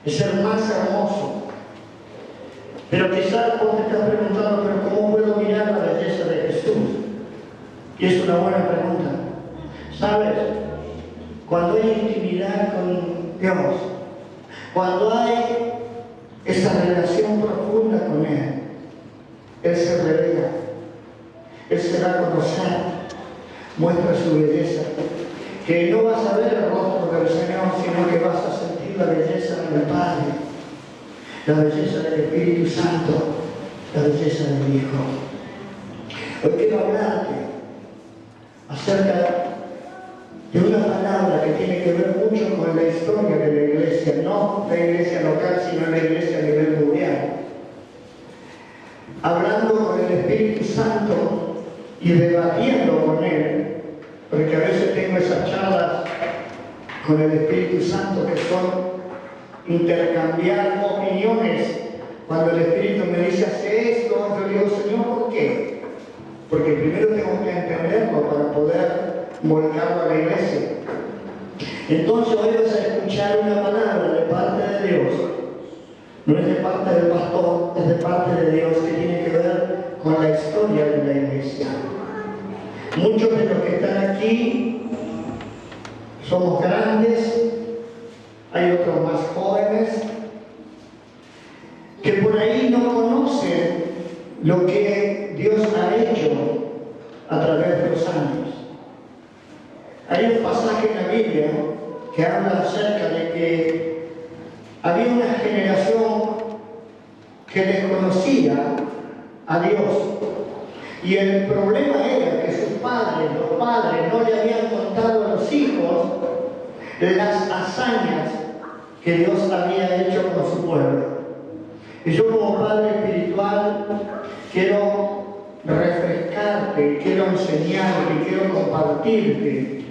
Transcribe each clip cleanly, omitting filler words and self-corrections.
es el más hermoso. Pero quizás vos te estás preguntando, pero ¿cómo puedo mirar la belleza de Jesús? Y es una buena pregunta. ¿Sabes? Cuando hay intimidad con Dios, cuando hay esa relación profunda con Él, Él se revela, Él se da a conocer, muestra su belleza, que no vas a ver el rostro del Señor, sino que vas a sentir la belleza del Padre, la belleza del Espíritu Santo, la belleza del Hijo. Hoy quiero hablarte acerca de una palabra que tiene que ver mucho con la historia de la iglesia, no la iglesia local, sino la iglesia a nivel mundial. Hablando con el Espíritu Santo y debatiendo con Él, porque a veces tengo esas charlas con el Espíritu Santo que son intercambiar opiniones. Cuando el Espíritu me dice hace esto, yo digo, Señor, ¿por qué? Porque primero tengo que entenderlo para poder volcarlo a la iglesia. Entonces hoy vas a escuchar una palabra de parte de Dios. No es de parte del pastor, es de parte de Dios, que tiene que ver con la historia de la iglesia. Muchos de los que están aquí somos grandes, hay otros más jóvenes, que por ahí no conocen lo que Dios ha hecho a través de los años. Hay un pasaje en la Biblia que habla acerca de que había una generación que desconocía a Dios. Y el problema era que sus padres, los padres, no le habían contado a los hijos las hazañas que Dios había hecho con su pueblo. Y yo como padre espiritual quiero refrescarte, quiero enseñarte, quiero compartirte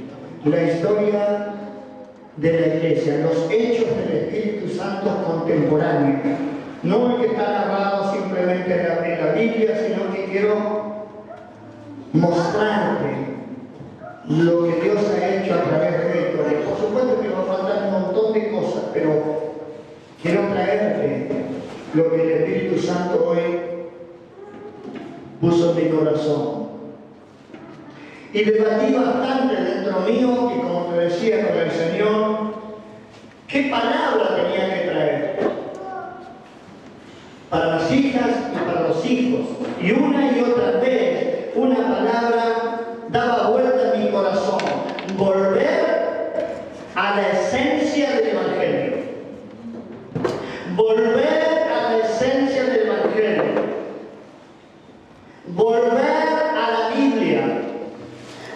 la historia de la iglesia, los hechos del Espíritu Santo contemporáneos. No el que está narrado simplemente en la Biblia, sino que quiero mostrarte lo que Dios ha hecho a través de esto. Por supuesto que va a faltar un montón de cosas, pero quiero traerte lo que el Espíritu Santo hoy puso en mi corazón. Y debatí bastante dentro mío, y como te decía con el Señor, qué palabra tenía que traer para las hijas y para los hijos. Y una y otra vez, una palabra daba vuelta en mi corazón: volver a la esencia del Evangelio. Volver a la esencia del Evangelio. Volver a la Biblia.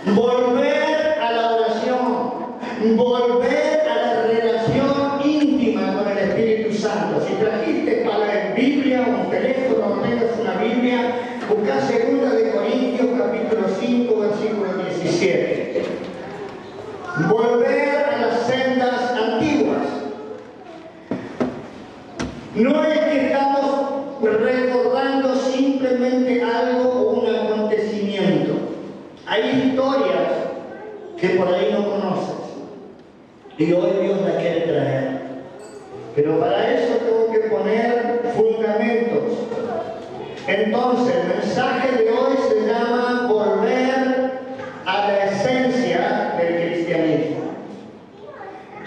Volver a la oración. Volver a la relación íntima con el Espíritu Santo. Si trajiste para la Biblia, un teléfono, no tengas una Biblia, busca 2 Corintios capítulo 5, versículo 17. Volver a las sendas antiguas. No es que estamos recordando simplemente algo o un acontecimiento. Hay historias que por ahí no conoces y hoy Dios la quiere traer. Pero para eso tengo que poner fundamentos. Entonces, el mensaje de hoy se llama volver a la esencia del cristianismo.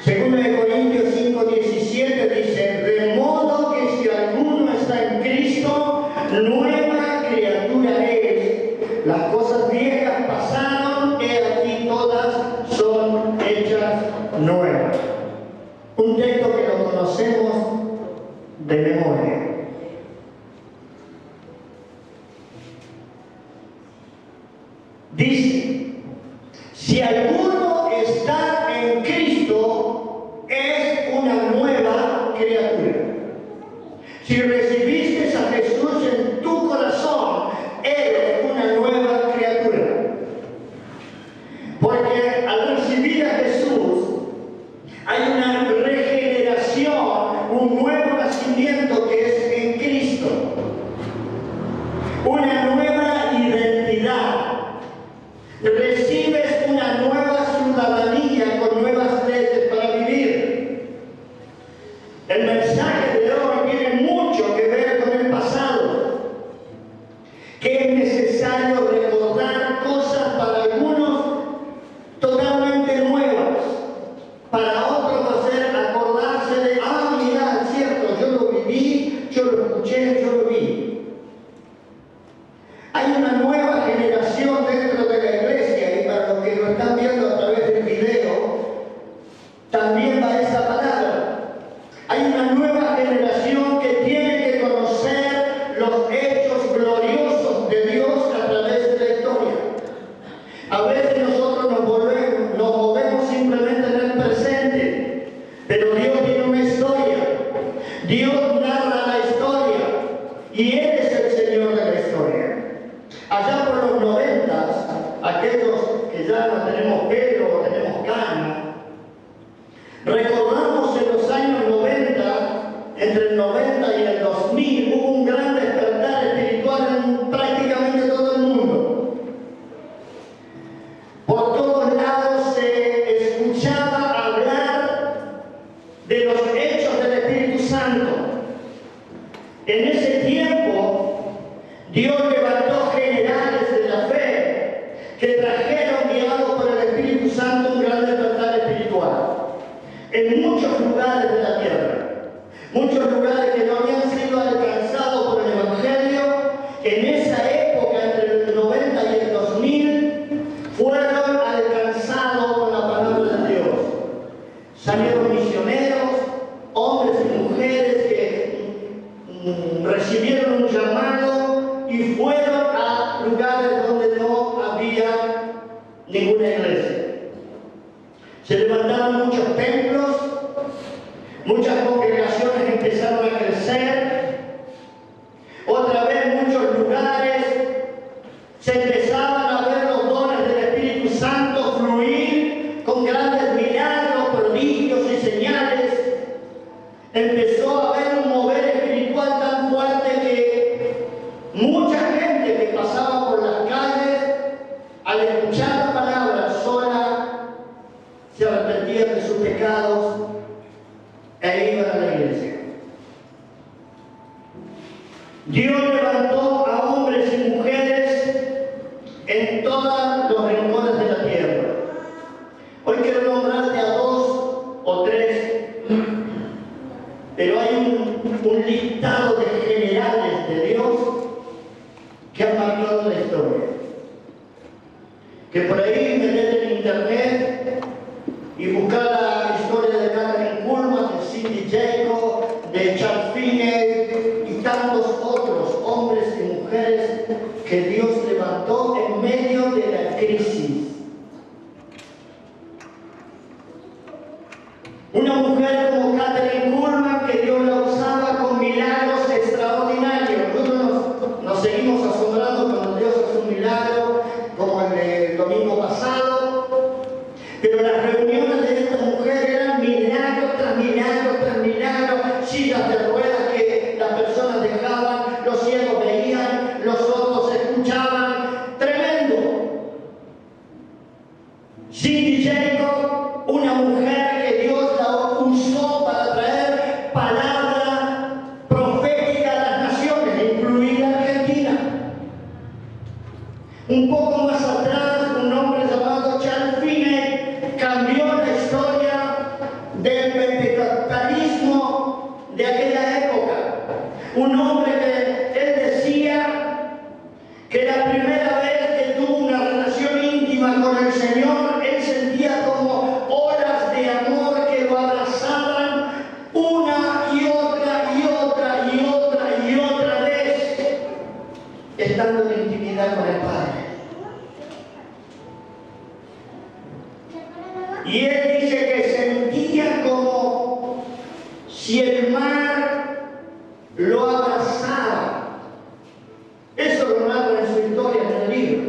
2 Corintios 5:17 dice: de modo que si alguno está en Cristo, nueva criatura es. Las cosas viejas pasaron, he aquí todas son hechas nuevas. Un texto que lo conocemos de memoria. Dice: si alguno está en Cristo, es una nueva criatura. Si recibiste a Jesús en tu corazón, eres una nueva criatura. Porque al recibir a Jesús, hay una regeneración, un nuevo nacimiento que es en Cristo. Una nueva identidad. Recibes una nueva ciudadanía con nuevas leyes para vivir. El veces nosotros nos movemos simplemente en el presente, pero Dios tiene una historia. Dios narra la historia y Él es el Señor de la historia. Allá por los 90, aquellos que ya no tenemos pelo o tenemos cana, recordamos en los años 90, entre el 90 y el 2000, hubo un gran despertar espiritual en prácticamente todo el mundo. Por todos lados se escuchaba hablar de los hechos del Espíritu Santo. En ese tiempo, Dios levantó generales de la fe que trajeron, guiados por el Espíritu Santo, un gran despertar espiritual en muchos lugares de la tierra. Muchos lugares que no habían sido alcanzados por el Evangelio, en esa época, entre el 90 y el 2000, fueron alcanzados con la palabra de Dios. Salieron misioneros, hombres y mujeres que recibieron un llamado y fueron a lugares donde no había ninguna iglesia. Se levantaron muchos templos, muchas congregaciones empezaron a crecer, otra vez muchos lugares se empezaban a ver los dones del Espíritu Santo fluir con grandes milagros, prodigios y señales. Empezó a haber un mover espiritual tan fuerte que mucha gente que pasaba por las calles, al escuchar la palabra sola, se arrepentían de sus pecados e iban a la iglesia. Dios levantó a hombres y mujeres en todos los rincones de la tierra. Hoy quiero nombrarte a 2 o 3, pero hay un listado de generales de Dios que han marcado la historia. Que por ahí metete en internet y buscar la historia de Kathryn Kuhlman, de Cindy Jacob, de Charles Finney y tantos otros hombres y mujeres que Dios levantó en medio de la crisis. Una mujer como Kathryn Kuhlman, que Dios la usaba con milagros extraordinarios. Nosotros nos seguimos asombrando cuando Dios hace un milagro, como el del domingo pasado. Pero las reuniones de esta mujer eran milagro tras milagro tras milagro, sillas de ruedas que las personas dejaban, los ciegos veían, los sordos escuchaban. Tremendo. Cindy Jacob, una mujer que Dios la usó para traer palabra profética a las naciones, incluida Argentina. Un poco más atrás, un hombre llamado Charles Finney cambió la historia del pentecostalismo de aquella época. Un hombre que él decía que la primera vez que tuvo una relación íntima con el Señor, él sentía como olas de amor que lo abrazaban una y otra y otra y otra y otra vez, estando en intimidad con el Padre. Y él dice que sentía como si el mar lo abrazaba. Eso lo narra en su historia en el libro.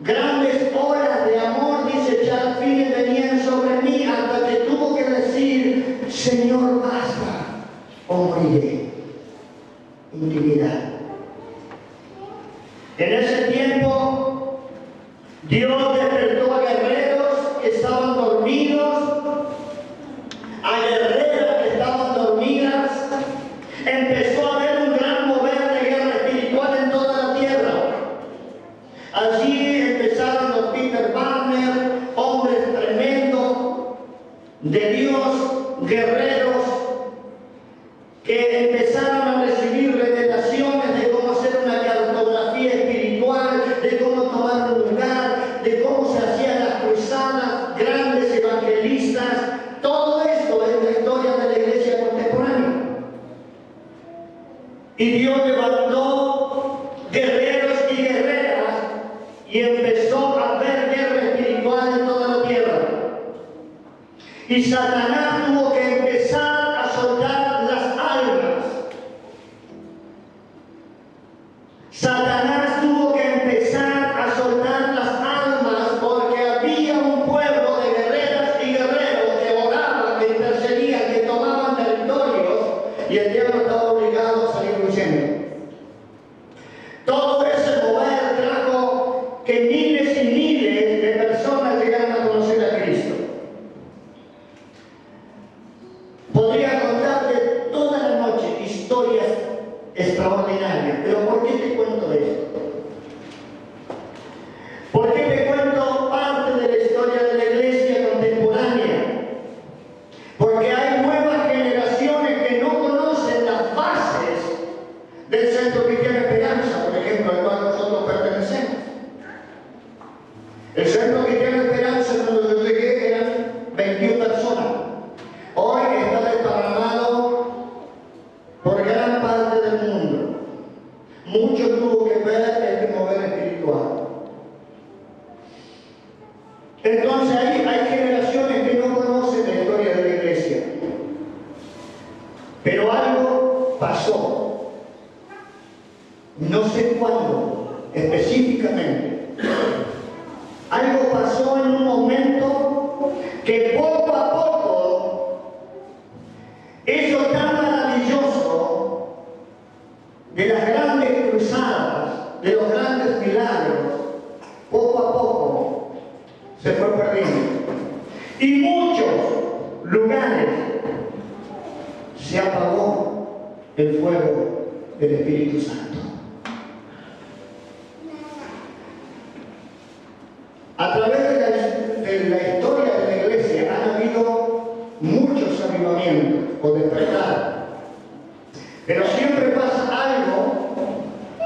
Grandes olas de amor, dice Charles Finney, venían sobre mí hasta que tuvo que decir: Señor, basta o moriré. Intimidad. En ese tiempo, Dios despertó a guerreros que estaban dormidos, a guerreras que estaban dormidas. Empezó a haber un gran mover de guerra espiritual en toda la tierra. Allí empezaron los Peter Wagner, hombres tremendos de Dios, guerreros, que empezaron a recibir revelaciones de cómo hacer una cartografía espiritual, de cómo tomar un lugar, de cómo se hacían las cruzadas, grandes evangelistas. Todo esto es la historia de la iglesia contemporánea. Y Dios levantó guerreros y guerreras y empezó a Y Satanás tuvo que empezar a soltar las almas. Satanás tuvo que empezar a soltar las almas porque había un pueblo de guerreras y guerreros que oraban, que intercedían, que tomaban territorios y el diablo estaba obligado a salir huyendo. Todo ese mover trajo que miles y miles de personas llegaran a conocer a Cristo. Podría contarte toda la noche historias extraordinarias, pero ¿por qué te cuento esto? ¿Por qué te cuento parte de la historia de la iglesia contemporánea? Porque hay nuevas generaciones que no conocen las bases del Centro Cristiano Esperanza, por ejemplo, al cual nosotros pertenecemos. El Centro Cristiano Esperanza, cuando yo llegué, eran 21 personas. Hoy está desparramado por gran parte del mundo. Mucho tuvo que ver este mover espiritual. Entonces hay generaciones que no conocen la historia de la iglesia. Pero algo pasó. No sé cuándo específicamente. Algo pasó en un momento que poco a poco eso tan maravilloso de las grandes cruzadas, de los grandes milagros, poco a poco se fue perdiendo. Y muchos lugares se apagó el fuego del Espíritu Santo. A través de la historia de la iglesia han habido muchos avivamientos o despertar. Pero siempre pasa algo,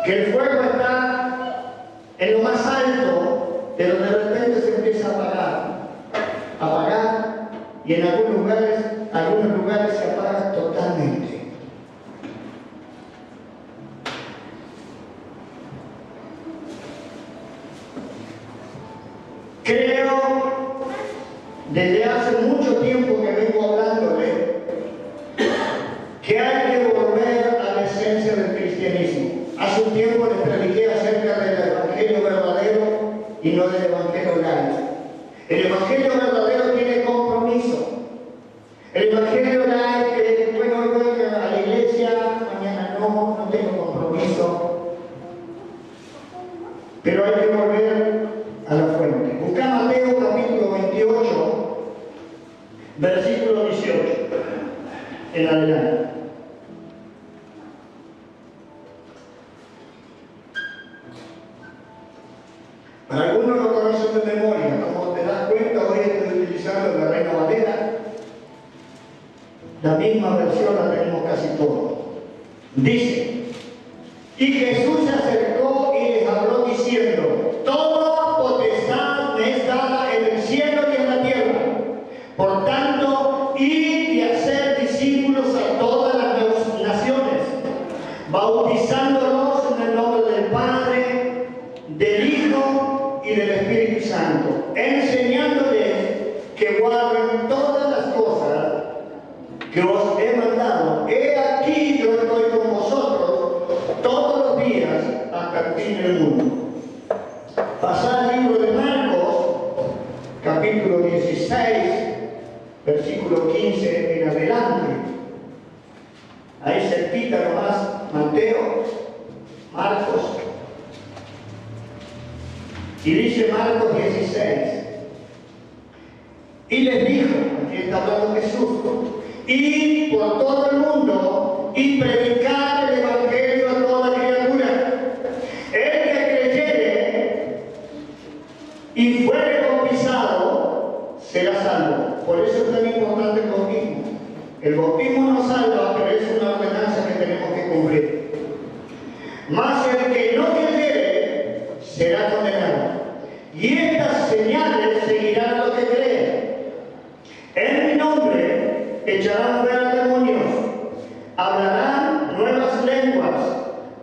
que el fuego está en lo más alto, pero de repente se empieza a apagar, y en algunos lugares se apaga totalmente. Creo, desde hace mucho tiempo que vengo hablándole, que hay que volver a la esencia del cristianismo. Hace un tiempo les prediqué acerca del evangelio verdadero y no del evangelio light. El evangelio verdadero tiene compromiso. El evangelio light, que bueno, hoy voy a la iglesia, mañana no tengo compromiso. Pero hay que volver a la fuente. Busca Mateo capítulo 28, versículo 18, en adelante. Para algunos lo conocen de memoria, como te das cuenta, hoy estoy utilizando la Reina Valera. La misma versión la tenemos casi todos. Dice: y Jesús se acercó y les habló diciendo: toda potestad me es dada en el cielo y en la tierra. Por tanto, id y hacer discípulos a todas las naciones, bautizándolos en el nombre del Padre, del Hijo y del Espíritu Santo, enseñándoles que guarden todas las cosas que os he mandado. He aquí yo estoy con vosotros todos los días hasta el fin del mundo. Pasad al libro de Marcos, capítulo 16, versículo 15 en adelante. Ahí cerquita nomás, Mateo, Marcos. Y dice Marcos 16. Y les dijo, aquí está hablando Jesús, id por todo el mundo y predicar el evangelio a toda criatura. El que creyere y fuere bautizado será salvo. Por eso es tan importante el bautismo. El bautismo nos salva, pero es una ordenanza que tenemos que cumplir. Mas el que no creyere será condenado. Y estas señales seguirán a los que creen. En mi nombre echarán fuera demonios, hablarán nuevas lenguas,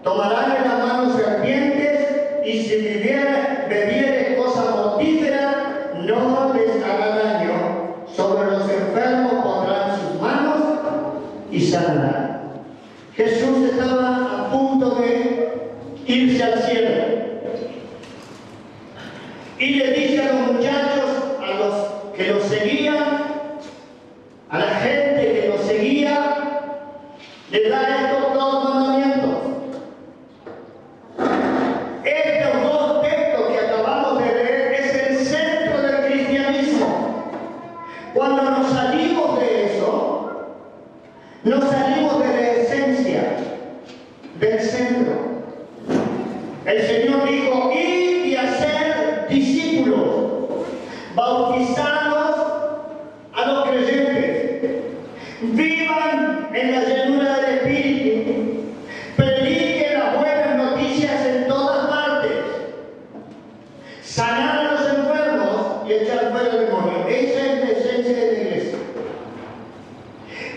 tomarán en las manos serpientes, y si bebiere cosa mortífera, no les hará daño. Sobre los enfermos que lo seguían, a la gente que lo seguía, le da estos dos mandamientos. Estos dos textos que acabamos de leer es el centro del cristianismo. Cuando nos salimos de eso, nos salimos de la esencia, del centro. El Señor dijo: id y hacer discípulos, bautizados a los creyentes, vivan en la llenura del Espíritu, prediquen las buenas noticias en todas partes, sanar a los enfermos y echar fuera demonios. Esa es la esencia de la iglesia.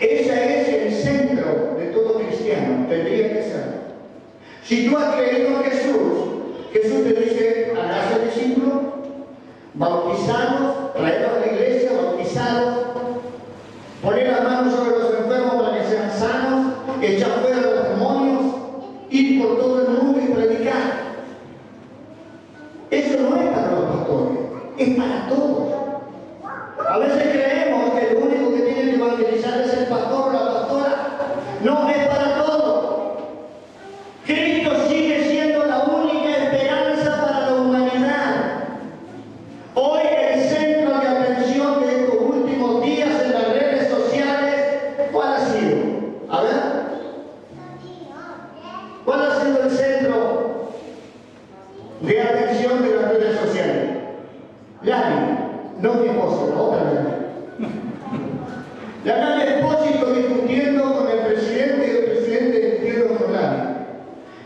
Ese es el centro de todo cristiano, tendría que ser. Si tú has creído en Jesús, Jesús te dice: hágase discípulos, bautizados, traerlos a la iglesia, bautizados, poner las manos sobre los enfermos para que sean sanos, echar fuera los demonios, ir por todo el mundo y predicar. Eso no es para los pastores, es para todos. A veces creemos que el único que tiene que evangelizar es el pastor o la pastora. No, es para todos. Cristo sigue siendo la única esperanza para la humanidad. Hoy el centro de atención de estos últimos días en las redes sociales, ¿cuál ha sido? A ver. ¿Cuál ha sido el centro de atención de las redes sociales? Lali, no mi esposa, la otra Lali. La Lali Espósito discutiendo con el presidente y el presidente discutiendo con Lali.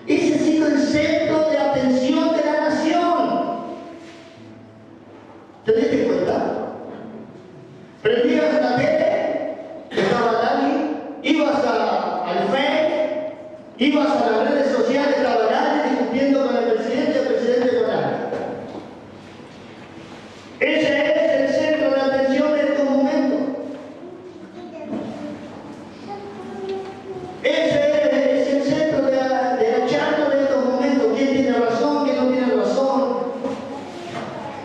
Ese ha sido el centro de atención de la nación. ¿Te diste cuenta? Prendías la tele, estaba Lali, ibas al Face, ibas a las redes sociales, estaba Lali discutiendo con el presidente con Lali. Ese es el centro de atención de estos momentos. Ese es el centro de la charla de estos momentos. ¿Quién tiene razón? ¿Quién no tiene razón?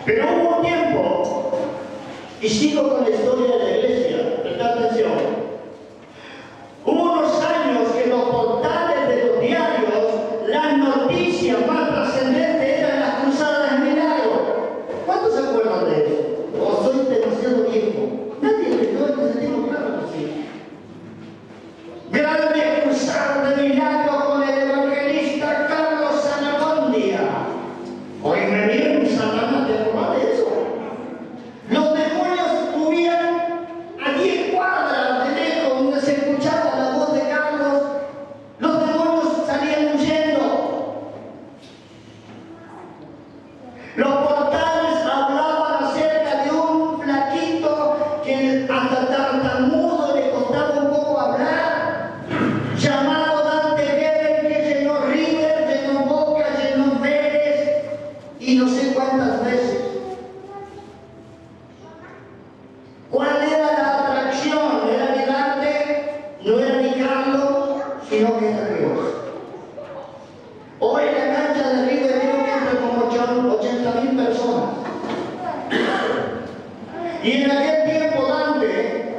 Pero hubo un tiempo, y sigo con la historia de la iglesia, presta atención. Hubo unos años que los portales de los diarios, las noticias más trascendentes eran las cruzadas de milagro. ¿Cuántos se acuerdan de eso? ¿O soy demasiado viejo? Nadie le dio en ese tiempo, claro que sí. Grandes cruzadas de milagros con el evangelista Carlos Sanagondia. Oíme bien, Satanás, ¿te acordás de eso? Los demonios subían a 10 cuadras de lejos donde se escuchaba la voz de Carlos. Los demonios salían huyendo. Los portales hablaban acerca de un flaquito que hasta tartamudo le costaba un poco hablar, llamado Dante Gebel, que llenó River, llenó Boca, llenó Vélez y no sé cuántas veces. ¿Cuál era la atracción? No era ni Dante, no era ni Carlos, sino que era Dios. Hoy la cancha de River creo que entra como 80.000 personas. Y en aquel tiempo Dante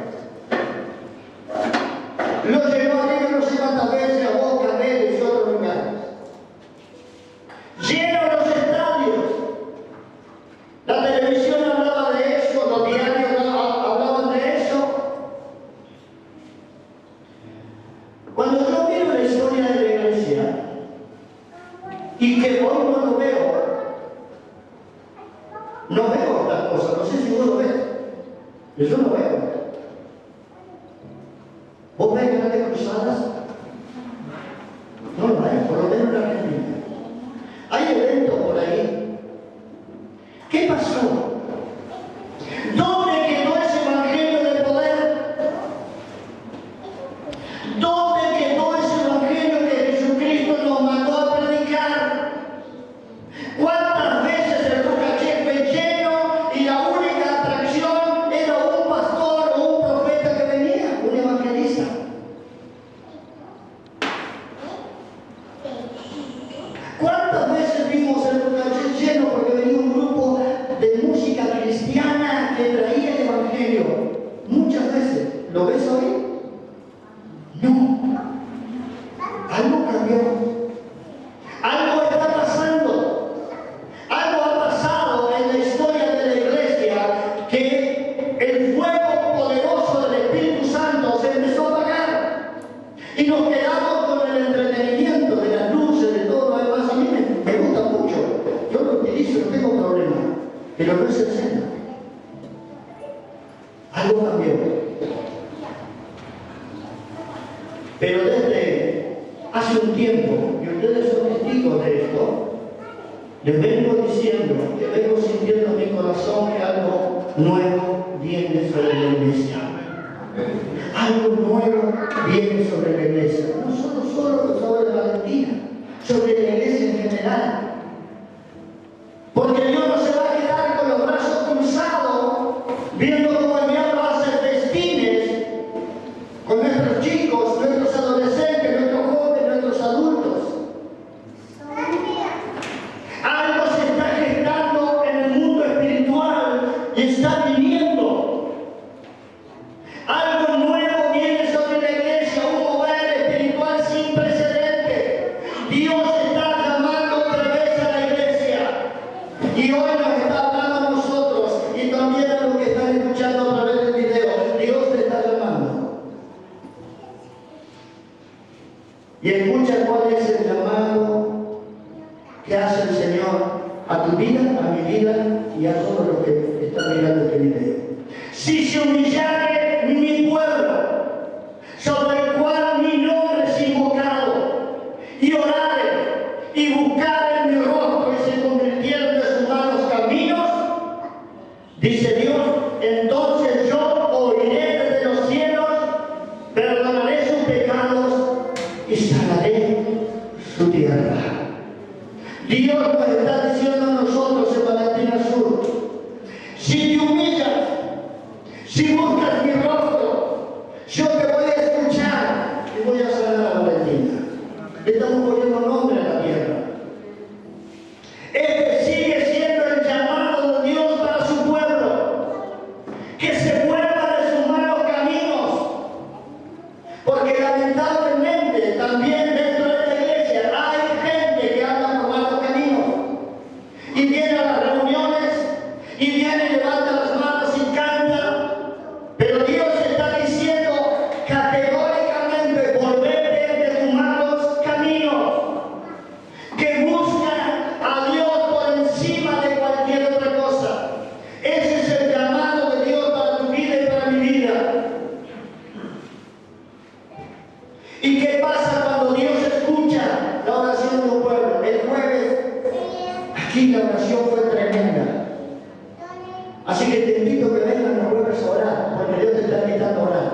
lo llenó a River no sé cuántas veces, a Boca, Vélez y otros lugares. Lleno los estadios. La televisión hablaba de eso, los diarios hablaban de eso. Cuando yo miro la historia de la iglesia, y que hoy no lo veo, no veo otras cosas, no sé si vos lo ves, yo no veo. ¿Vos ves grandes cruzadas? No lo hay, por lo menos en Argentina. Hay eventos por ahí. ¿Qué pasó? ¿Dónde quedó ese evangelio del poder? ¿Dónde quedó ese evangelio que Jesucristo nos mandó a predicar? ¿Cuántas veces el Rucaché fue lleno y la única atracción era un pastor o un profeta que venía, un evangelista? Evangelio muchas veces. ¿Lo ves hoy? No. Algo cambió. Algo está pasando. Algo ha pasado en la historia de la iglesia, que el fuego poderoso del Espíritu Santo se empezó a apagar. Y nos quedamos con el entretenimiento de las luces, de todo lo demás. A mí me gusta mucho. Yo lo utilizo, no tengo problema. Pero no es el centro. Algo cambió. Pero desde hace un tiempo, y ustedes son testigos de esto, les vengo diciendo, que vengo sintiendo en mi corazón que algo nuevo viene sobre la iglesia. Algo nuevo viene sobre la iglesia. No solo sobre Valentina, sobre la iglesia en general. Porque Dios no se va a quedar con los brazos cruzados, viendo cómo el diablo hace festines con nuestros chicos, nuestros adolescentes, nuestros jóvenes, nuestros adultos. Algo se está gestando en el mundo espiritual y está viniendo. Algo nuevo viene sobre la iglesia, un mover espiritual sin precedente. Dios está llamando otra vez a la iglesia. Y hoy nos está hablando a nosotros y también a los que están escuchando a través del video. Dios te está llamando. Y escucha cuál es el llamado que hace el Señor a tu vida, a mi vida y a todos los que están mirando este video. Si se humillare mi pueblo, sobre el cual mi nombre es invocado, y orare y buscare mi rostro y se convirtieron de sus malos caminos, dice Dios, entonces yo oiré desde los cielos, perdonaré sus pecados y sanaré su tierra. Dios nos está diciendo a nosotros en Valentina Sur, si te humillas, si buscas mi rostro, yo te voy a escuchar y voy a sanar a Valentina. Le estamos poniendo nombre a la tierra. Este sigue siendo el llamado de Dios para su pueblo, que se vuelva de sus malos caminos, porque lamentablemente también dentro de la iglesia hay gente que anda por malos caminos y viene a las reuniones y viene y levanta las manos y canta, pero Dios está diciendo categóricamente: volvete de tus malos caminos, que busca a Dios por encima de cualquier otra cosa. Ese es el llamado de Dios para tu vida y para mi vida. ¿Y qué pasa cuando Dios escucha la oración de un pueblo? El jueves, aquí la oración fue tremenda. Así que te invito a que vengan los jueves a orar, porque Dios te está invitando a orar.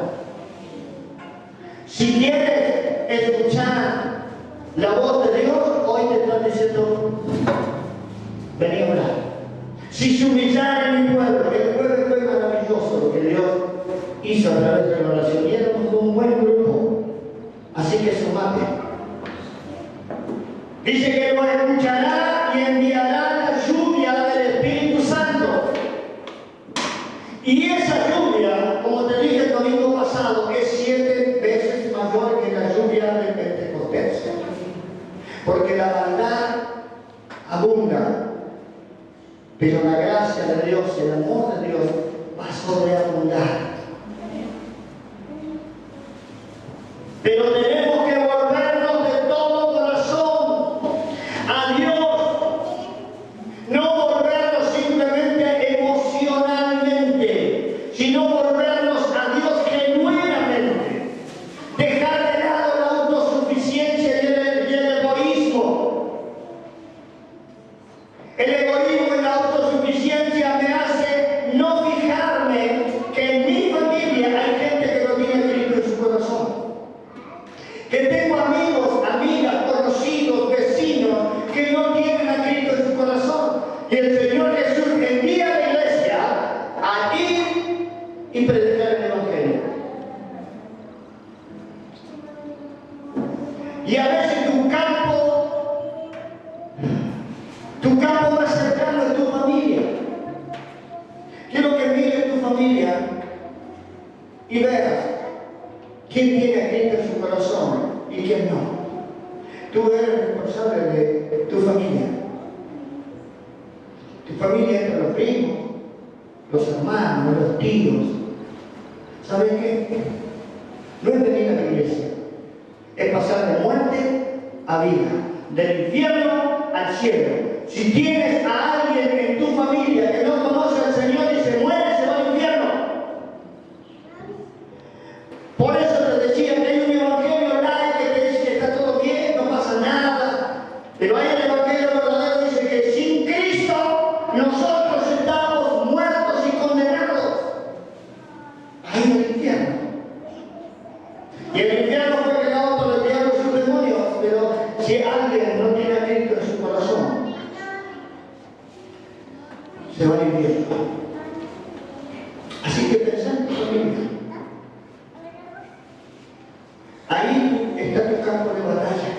Si quieres escuchar la voz de Dios, hoy te están diciendo, vení a orar. Si se humillara en mi pueblo, el jueves fue maravilloso lo que Dios hizo a través de la oración. Y éramos un buen grupo. Así que sumate. Dice que lo escuchará y enviará la lluvia del Espíritu Santo. Y esa lluvia, como te dije el domingo pasado, es 7 veces mayor que la lluvia de Pentecostés. Porque la maldad abunda, pero la gracia de Dios, el amor de Dios va a sobreabundar. Pero tenemos que volvernos de todo corazón a Dios, no volvernos simplemente emocionalmente, sino volvernos a Dios genuinamente, dejar de lado la autosuficiencia y el egoísmo. El egoísmo y la autosuficiencia me hace no fijarme que en mi familia hay gente que no tiene Cristo en su corazón. Que tengo amigos, amigas, conocidos, vecinos que no tienen a Cristo en su corazón. Y el Señor Jesús envía a la iglesia a ir y predicar el Evangelio. Y a veces tu campo más cercano es tu familia. Quiero que mires tu familia y veas quién tiene a Cristo en su corazón y quién no. Tú eres responsable de tu familia. Tu familia es los primos, los hermanos, los tíos. ¿Sabes qué? No es venir a la iglesia, es pasar de muerte a vida, del infierno al cielo. Si tienes a alguien en tu familia que no conoce al Señor y se muere, se va al infierno. Por eso te decía que hay un evangelio light que te dice que está todo bien, no pasa nada. Pero hay el evangelio verdadero que dice que sin Cristo nosotros estamos muertos y condenados. Ahí en el infierno. Y el infierno fue creado por el diablo y sus demonios, pero si alguien no tiene a Cristo en su corazón, se va al infierno. Así que pensá en tu familia. Ahí está tu campo de batalla.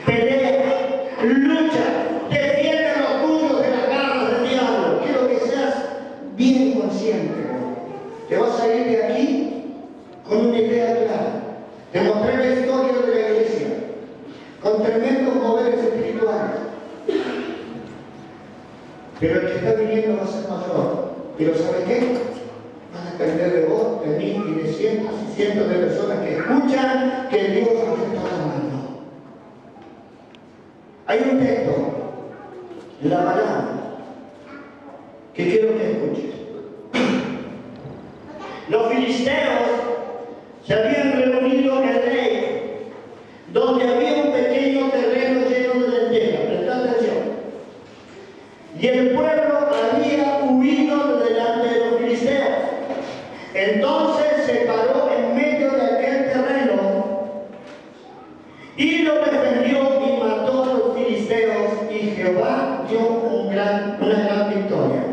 Pelea, lucha, defiende a los tuyos de las garras del diablo. Quiero que seas bien consciente. Te vas a ir de aquí con una idea clara. Te mostré la historia de la iglesia, con tremendos poderes espirituales. Pero el que está viniendo va a ser mayor. Pero ¿sabes qué? Va a depender de vos, de mí y de cientos y cientos de personas que escuchan que Dios nos está llamando. Hay un texto en la palabra que quiero que escuches. Los filisteos se habían reunido en Rey, donde había un pequeño terreno lleno de lentejas. Presta atención. Y el pueblo había huido delante de los filisteos. Entonces se paró en medio de aquel terreno y lo defendió y mató a los filisteos, y Jehová dio una gran victoria.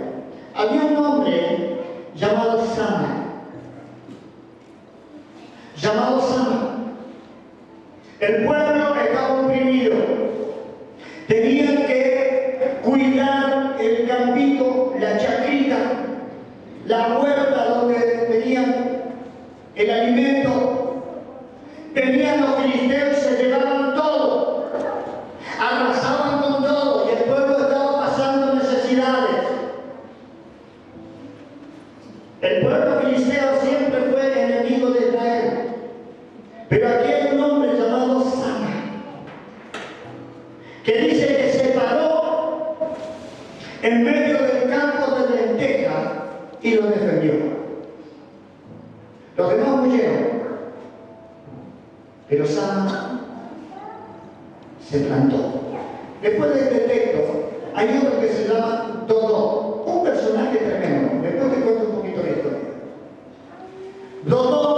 Había un hombre llamado Sama. El pueblo estaba oprimido. Tenían que cuidar el campito, la chacrita, la huerta donde tenían el alimento. Venían los filisteos y se llevaban todo. Arrasaban con todo y el pueblo estaba pasando necesidades. El pueblo filisteo siempre fue enemigo de Israel. Pero aquí hay un hombre llamado Sama, que dice que se paró en medio del campo de lentejas y lo defendió. Los demás huyeron, pero Sama se plantó. Después de este texto, hay otro que se llama Dodó, un personaje tremendo. Después te cuento un poquito la historia. Dodó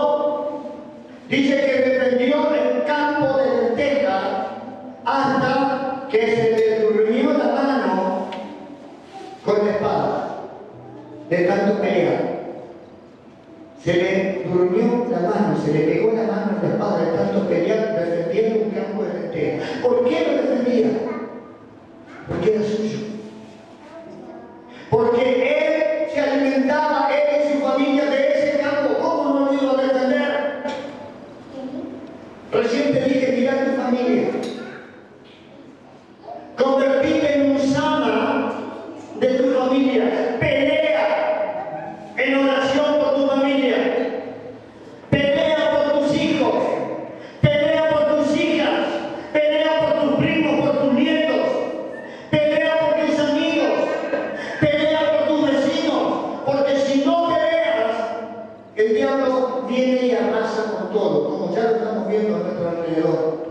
dice que defendió el campo de lentejas hasta que se le durmió la mano con la espada, de tanto pelear. Se le durmió la mano, se le pegó la mano en la espada de tanto pelear, defendiendo un campo de lentejas. ¿Por qué lo defendía? Porque era suyo. Porque él se alimentaba, él y su familia, de ese campo. ¿Cómo no lo iba a defender? Recién te dije, mira tu familia. Convertirte en un Sama de tu familia. Pelea en oración por tu familia. Pelea por tus hijos. Pelea por tus hijas. Pelea por tus primos, por tus nietos. Pelea por tus amigos. Pelea por tus vecinos. Porque si no peleas, el diablo viene y arrasa con todo, como ya lo estamos viendo a nuestro alrededor.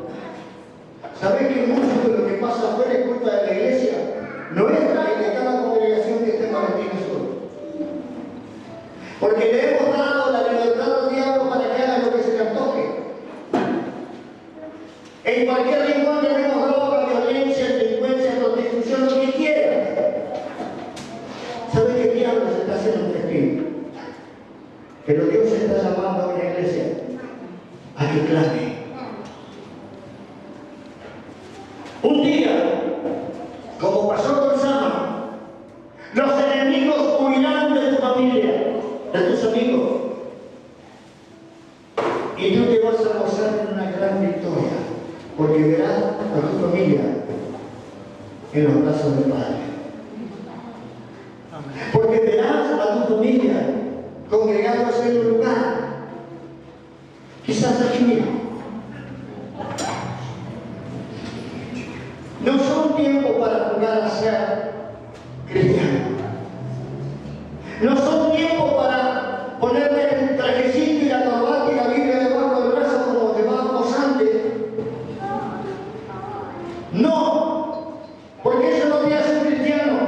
¿Sabés que mucho de lo que pasa afuera es culpa de la iglesia nuestra y de cada congregación que está en Valentín Sur? Porque le hemos dado la libertad al diablo para que haga lo que se le antoje. En cualquier rincón tenemos droga, violencia, delincuencia, prostitución, lo que quieran. ¿Sabés que el diablo se está haciendo un festín? Pero Dios está llamando a una iglesia a que clame. Un día, como pasó con Sama, los enemigos huirán de tu familia. muchos amigos. Y tú te vas a gozar en una gran victoria, porque verás a tu familia en los brazos del Padre. Porque verás a tu familia congregados en un lugar, quizás aquí. No son tiempos para jugar a ser cristiano. No son tiempos para ponerle el trajecito y la corbata y la Biblia debajo del brazo como llevábamos antes. No, porque eso no te hace un cristiano.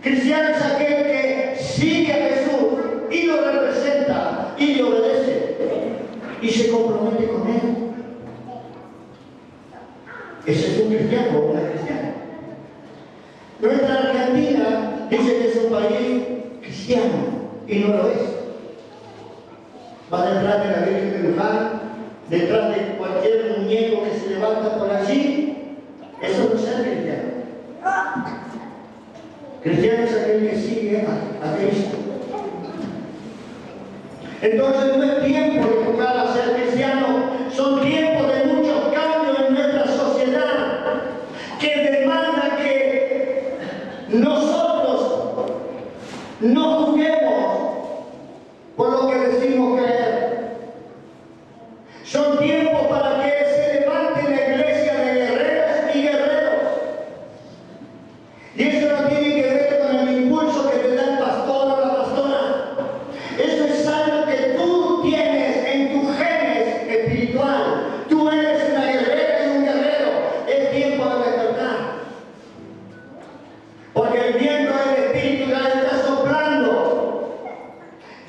Cristiano es aquel que sigue a Jesús y lo representa y le obedece y se compromete con él. Ese es un cristiano o una cristiana. Nuestra Argentina dice que es un país cristiano y no lo es. Va detrás de la Virgen de Luján, detrás de cualquier muñeco que se levanta por allí. Eso no es ser cristiano. Cristiano es aquel que sigue a Cristo. Entonces no es tiempo de jugar a ser cristiano, son tiempos de muchos cambios en nuestra sociedad que demanda que nosotros no juguemos por lo que decimos creer. Son tiempos para que se levante la iglesia de guerreras y guerreros. Y eso no tiene que ver con el impulso que te da el pastor o la pastora. Eso es algo que tú tienes en tu genes espiritual. Tú eres una guerrera y un guerrero. Es tiempo de despertar. Porque el viento del Espíritu ya está soplando.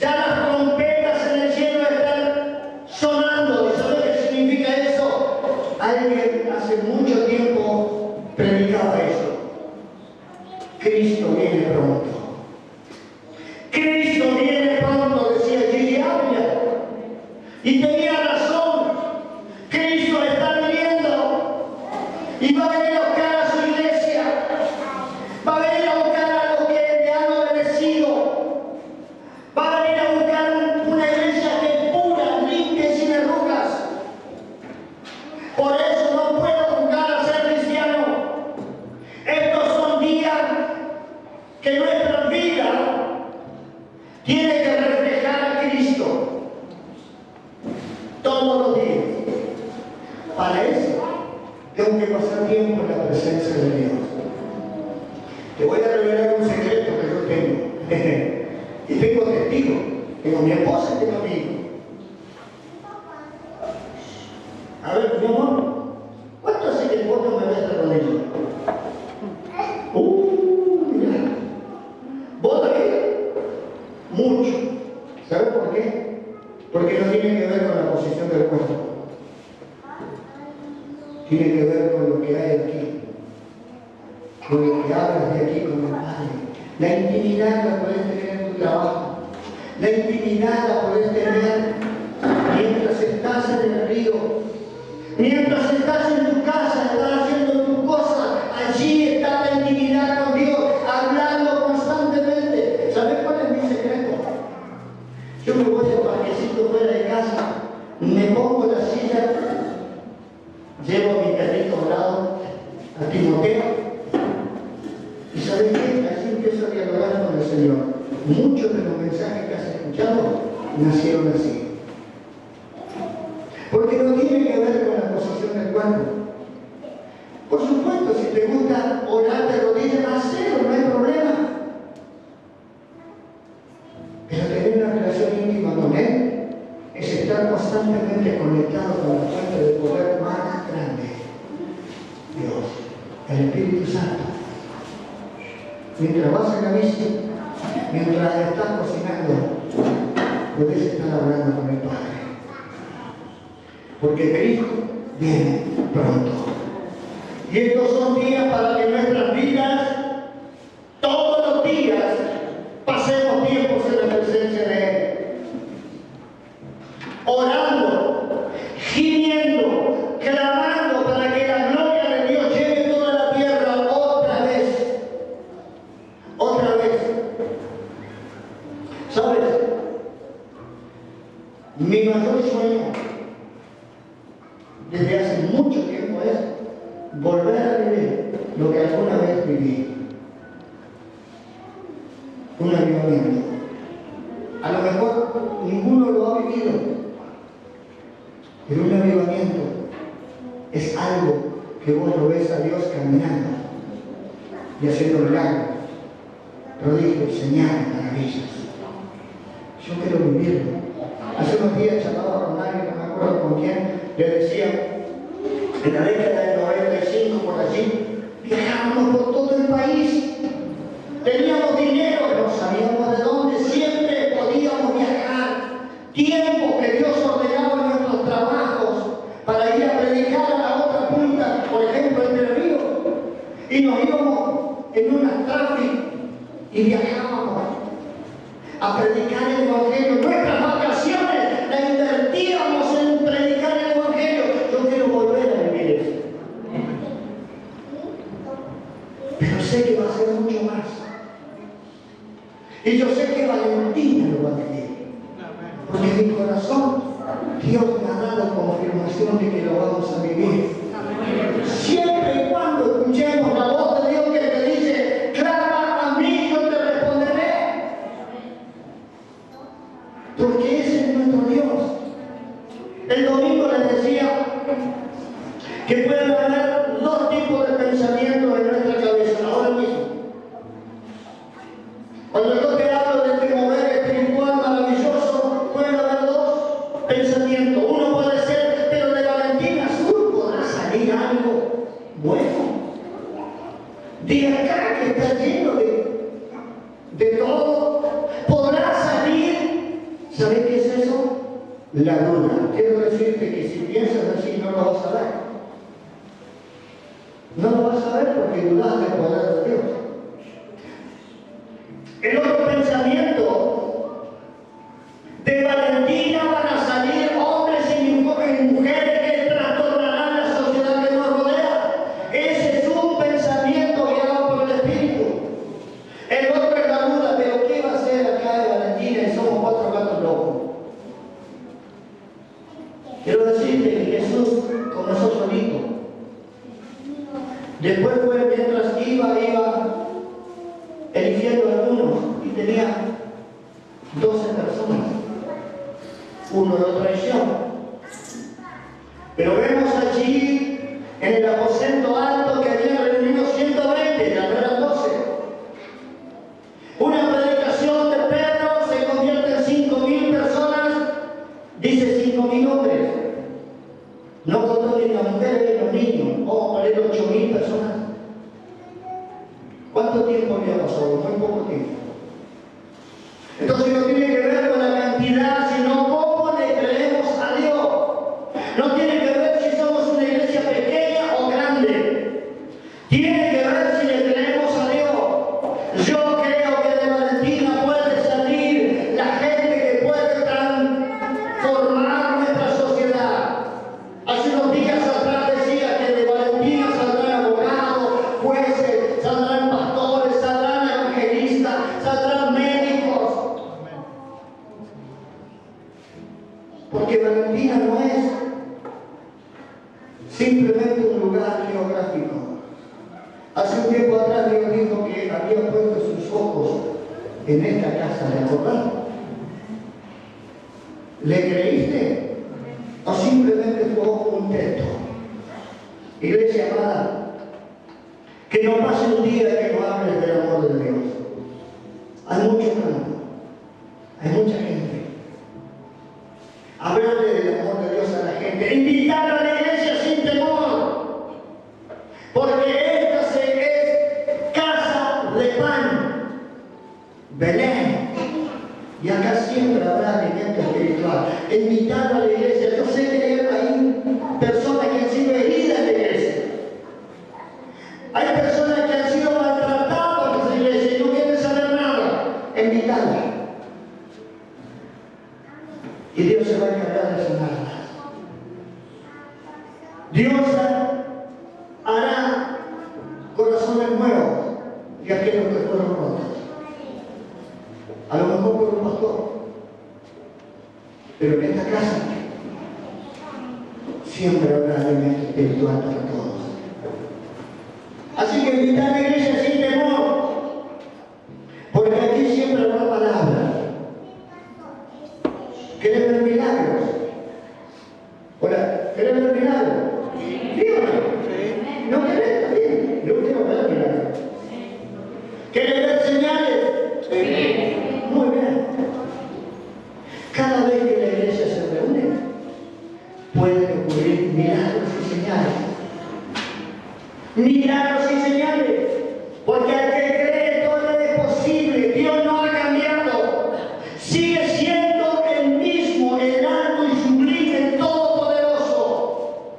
Ya las trompetas en el cielo están sonando. ¿Y sabes qué significa eso? Alguien hace mucho tiempo predicaba eso. Cristo viene pronto. Cristo viene pronto, decía Gigi Ávila. Y tenía razón. Cristo está viniendo. Y va a venir a buscar a su iglesia. Va a venir a buscar a los que le han obedecido. Va a venir a buscar una iglesia que es pura, limpia y sin arrugas. Por eso no puedo jugar a ser cristiano. Estos son días que nuestra vida tiene que reflejar a Cristo todos los días. Para eso tengo que pasar tiempo en la presencia de Dios. Te voy a revelar un secreto que yo tengo. Y tengo testigos. Tengo mi esposa y tengo mi hijo. A ver, mi amor, ¿cuánto hace que vos no me ves con ella? Mira. ¿Vos también? Mucho. ¿Sabes por qué? Porque no tiene que ver con la posición del cuerpo. Tiene que ver con lo que hay aquí. Con lo que hablas de aquí con el Padre. La intimidad la puedes tener en tu trabajo. La intimidad la puedes tener mientras estás en el río. Mientras estás en tu casa, estás haciendo tu cosa. Allí está la intimidad con Dios, hablando constantemente. ¿Sabes cuál es mi secreto? Yo me voy al parquecito fuera de casa, me pongo en la silla, llevo a mi perrito al lado, a Timoteo, y ¿sabes qué? Así empiezo a dialogar con el Señor. Muchos de los mensajes que has escuchado nacieron así. Porque no tiene que ver con la posición del cuerpo. Por supuesto, si te gusta orar de rodillas, hazlo, no hay problema. Pero tener una relación íntima con Él es estar constantemente conectado con la fuente del poder más grande, Dios, el Espíritu Santo. Mientras vas en la bici, mientras estás cocinando, puedes estar hablando con el Padre. Porque Cristo viene pronto. Y estos son días para que nuestras vidas, todos los días, pasemos tiempos en la presencia de Él. Orando, gimiendo, clamando para que la gloria de Dios llene toda la tierra otra vez. Otra vez. ¿Sabes? Mi mayor sueño desde hace mucho tiempo es volver a vivir lo que alguna vez viví. Un avivamiento. A lo mejor ninguno lo ha vivido, pero un avivamiento es algo que vos lo ves a Dios caminando y haciendo milagros, prodigios, señales, maravillas. Yo quiero vivirlo. Hace unos días charlaba con alguien, no me acuerdo con quién, le decía, en la década del 95 por allí, viajábamos por todo el país, teníamos dinero, no sabíamos de dónde, siempre podíamos viajar, tiempo que Dios ordenaba en nuestros trabajos para ir a predicar a la otra punta, por ejemplo, Entre Ríos, y nos íbamos en una tráfico y viajábamos a predicar el Evangelio. Nuestras vacaciones las invertíamos en predicar el Evangelio. Yo quiero volver a vivir eso. Pero sé que va a ser mucho más. Y yo sé que Valentina lo va a vivir. Porque en mi corazón Dios me ha dado confirmación de que lo vamos a vivir. Siempre y cuando escuchemos la voz de Dios que te dice, clama a mí, yo te responderé. Porque ese es nuestro Dios. El domingo les decía que pueden haber dos tipos de pensamientos en nuestra cabeza ahora mismo. Cuando yo te hablo de este mover espiritual maravilloso, pueden haber dos pensamientos. Uno puede ser, pero de Valentina Sur podrá salir algo bueno. De acá que está lleno de todo, podrá salir. ¿Sabes qué es eso? La duda. Quiero decirte que si piensas así no lo vas a ver. No lo vas a ver porque dudas del poder de Dios. El otro pensamiento, de Valentina van a salir hombres y mujeres que trastornarán la sociedad que nos rodea. Ese es un pensamiento guiado por el Espíritu. El otro es la duda, pero ¿qué va a hacer acá de Valentina y somos cuatro gatos locos? Quiero decirte que Jesús comenzó solito. Después fue mientras iba eligiendo a algunos y tenía 12 personas. Uno lo traición. Pero vemos allí en el aposento alto que había reunido 120, ya no eran 12. Una predicación de Pedro se convierte en 5.000 personas, dice 5.000 hombres. No contó ni las mujeres ni los niños. Vamos a poner 8.000 personas. ¿Cuánto tiempo había pasado? Muy poco tiempo. Entonces no tiene que ver con la cantidad, sino cómo le creemos a Dios. No tiene que ver si somos una iglesia pequeña o grande. Tiene que ver si le creemos a Dios. Yo creo que de Valentina puede salir la gente que puede transformar nuestra sociedad. Hace unos días atrás decía que de Valentina saldrán abogados, jueces, saldrán pastores, saldrán evangelistas, saldrán médicos. Porque Valentina no es simplemente un lugar geográfico. Hace un tiempo atrás Dios dijo que había puesto sus ojos en esta casa de Acordar. ¿Le creíste? ¿O simplemente fue un texto? Iglesia amada, que no pase un día que no hables del amor de Dios. Hay mucho canto, hay mucha gente. Hablarle del amor de Dios a la gente, invitar a la iglesia sin temor, porque esta es casa de pan, Belén, y acá siempre habrá alimento espiritual. Invitar a la iglesia. Yo sé que hay personas que han sido heridas en la iglesia, hay personas que han sido maltratadas en esa iglesia y no quieren saber nada. Invitarla. Y Dios se va a encargar de sanarlas. Dios hará corazones nuevos de aquellos que fueron rotos. A lo mejor por un pastor, Pero en esta casa siempre habrá alimento espiritual para todos. Así que invitar a la iglesia sin temor, porque aquí siempre habrá palabra. ¿Querés ver milagros? Hola, ¿querés ver milagros? Dígame. ¿No querés? Está bien. Yo quiero ver milagros. ¿Querés ver señales? Sí. Muy bien. Cada vez que la iglesia se reúne, pueden ocurrir milagros y señales. Milagros y señales. Porque al que cree todo es posible. Dios no ha cambiado. Sigue siendo el mismo, el alto y sublime, el todopoderoso.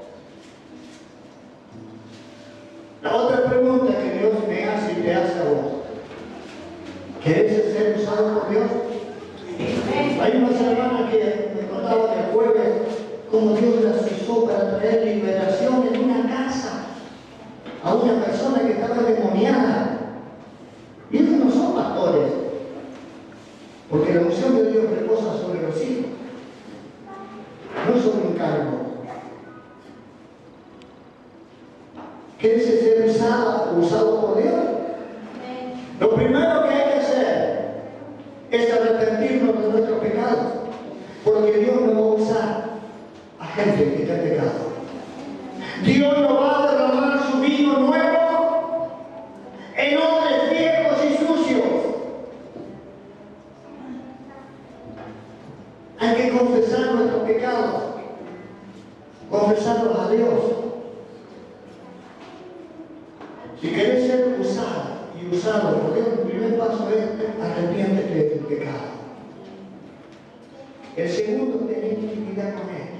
La otra pregunta que Dios me hace y te hace a vos: ¿querés ser usado por Dios? Hay unas hermanas que me contaban el jueves cómo Dios las usó para traer liberación en una casa a una persona que estaba endemoniada. Y ellos no son pastores, porque la unción de Dios reposa sobre los hijos, no sobre un cargo. ¿Quieres ser usado por Dios? Lo primero que hay que hacer es arrepentirnos de nuestros pecados, porque Dios no va a usar a gente que está en pecado. Dios no va a derramar su vino nuevo en odres viejos y sucios. Hay que confesar nuestros pecados, confesarlos a Dios. Si querés ser usado y usado por Dios, el primer paso es arrepiéntete de tu pecado. El segundo, tener intimidad con Él.